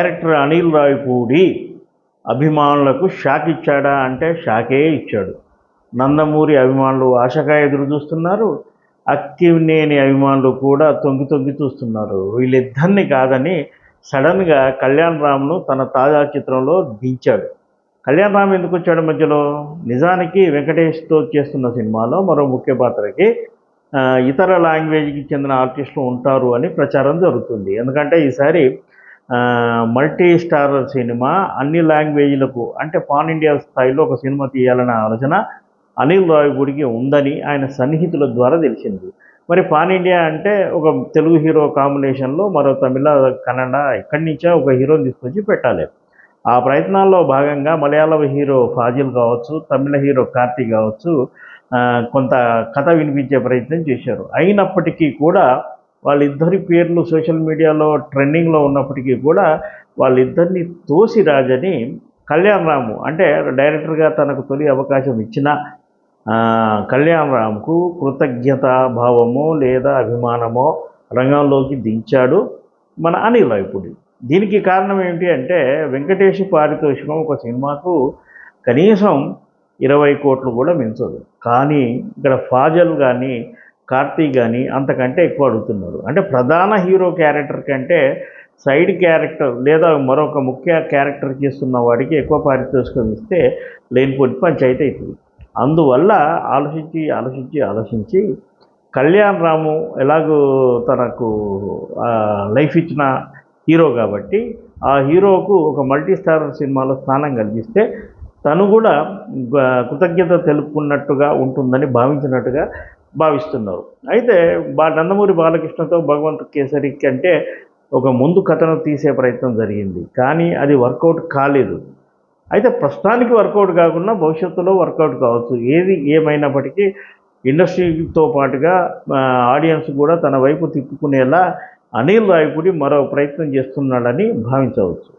Director Anil Ravipudi అభిమానులకు shock ఇచ్చాడా అంటే షాకే ఇచ్చాడు. నందమూరి అభిమానులు ఆశగా ఎదురు చూస్తున్నారు. అక్కినేని అభిమానులు కూడా తొంగి తొంగి చూస్తున్నారు. వీళ్ళిద్దరిని కాదని సడన్గా కళ్యాణ్ రామ్ను తన తాజా చిత్రంలో దించాడు. కళ్యాణ్ రామ్ ఎందుకు వచ్చాడు మధ్యలో? నిజానికి వెంకటేష్తో చేస్తున్న సినిమాలో మరో ముఖ్య పాత్రకి ఇతర లాంగ్వేజ్కి చెందిన ఆర్టిస్టులు ఉంటారు అని ప్రచారం జరుగుతుంది. ఎందుకంటే ఈసారి మల్టీ స్టారర్ సినిమా అన్ని లాంగ్వేజ్లకు అంటే పాన్ ఇండియా స్థాయిలో ఒక సినిమా తీయాలనే ఆలోచన అనిల్ రావిపూడికి ఉందని ఆయన సన్నిహితుల ద్వారా తెలిసింది. మరి పాన్ ఇండియా అంటే ఒక తెలుగు హీరో కాంబినేషన్లో మరో తమిళ, కన్నడ ఇక్కడి నుంచే ఒక హీరోని తీసుకొచ్చి పెట్టాలి. ఆ ప్రయత్నాల్లో భాగంగా మలయాళం హీరో ఫాజిల్ కావచ్చు, తమిళ హీరో కార్తీ కావచ్చు కొంత కథ వినిపించే ప్రయత్నం చేశారు. అయినప్పటికీ కూడా వాళ్ళిద్దరి పేర్లు సోషల్ మీడియాలో ట్రెండింగ్లో ఉన్నప్పటికీ కూడా వాళ్ళిద్దరిని తోసిరాజని కళ్యాణ్ రాము అంటే డైరెక్టర్గా తనకు తొలి అవకాశం ఇచ్చిన కళ్యాణ్ రామ్కు కృతజ్ఞతా భావమో లేదా అభిమానమో రంగంలోకి దించాడు మన అనిల్ రావిపూడి. దీనికి కారణం ఏంటి అంటే వెంకటేష్ పారితోషికం ఒక సినిమాకు కనీసం 20 కోట్లు కూడా మించదు. కానీ ఇక్కడ ఫాజల్ కానీ కార్తీక్ కానీ అంతకంటే ఎక్కువ అడుగుతున్నారు. అంటే ప్రధాన హీరో క్యారెక్టర్ కంటే సైడ్ క్యారెక్టర్ లేదా మరొక ముఖ్య క్యారెక్టర్ చేస్తున్న వాడికి ఎక్కువ పారితోషికం ఇస్తే లేనిపోని పంచాయతీ అవుతుంది. అందువల్ల ఆలోచించి కళ్యాణ్ రాము ఎలాగో తనకు లైఫ్ ఇచ్చిన హీరో కాబట్టి ఆ హీరోకు ఒక మల్టీ స్టారర్ సినిమాలో స్థానం కల్పిస్తే తను కూడా కృతజ్ఞత తెలుపుకున్నట్టుగా ఉంటుందని భావించినట్టుగా భావిస్తున్నారు. అయితే నందమూరి బాలకృష్ణతో భగవంత్ కేసరి కంటే ఒక ముందు కథను తీసే ప్రయత్నం జరిగింది. కానీ అది వర్కౌట్ కాలేదు. అయితే ప్రస్తుతానికి వర్కౌట్ కాకుండా భవిష్యత్తులో వర్కౌట్ కావచ్చు. ఏది ఏమైనప్పటికీ ఇండస్ట్రీతో పాటుగా ఆడియన్స్ కూడా తన వైపు తిప్పుకునేలా అనిల్ రావిపూడి మరో ప్రయత్నం చేస్తున్నాడని భావించవచ్చు.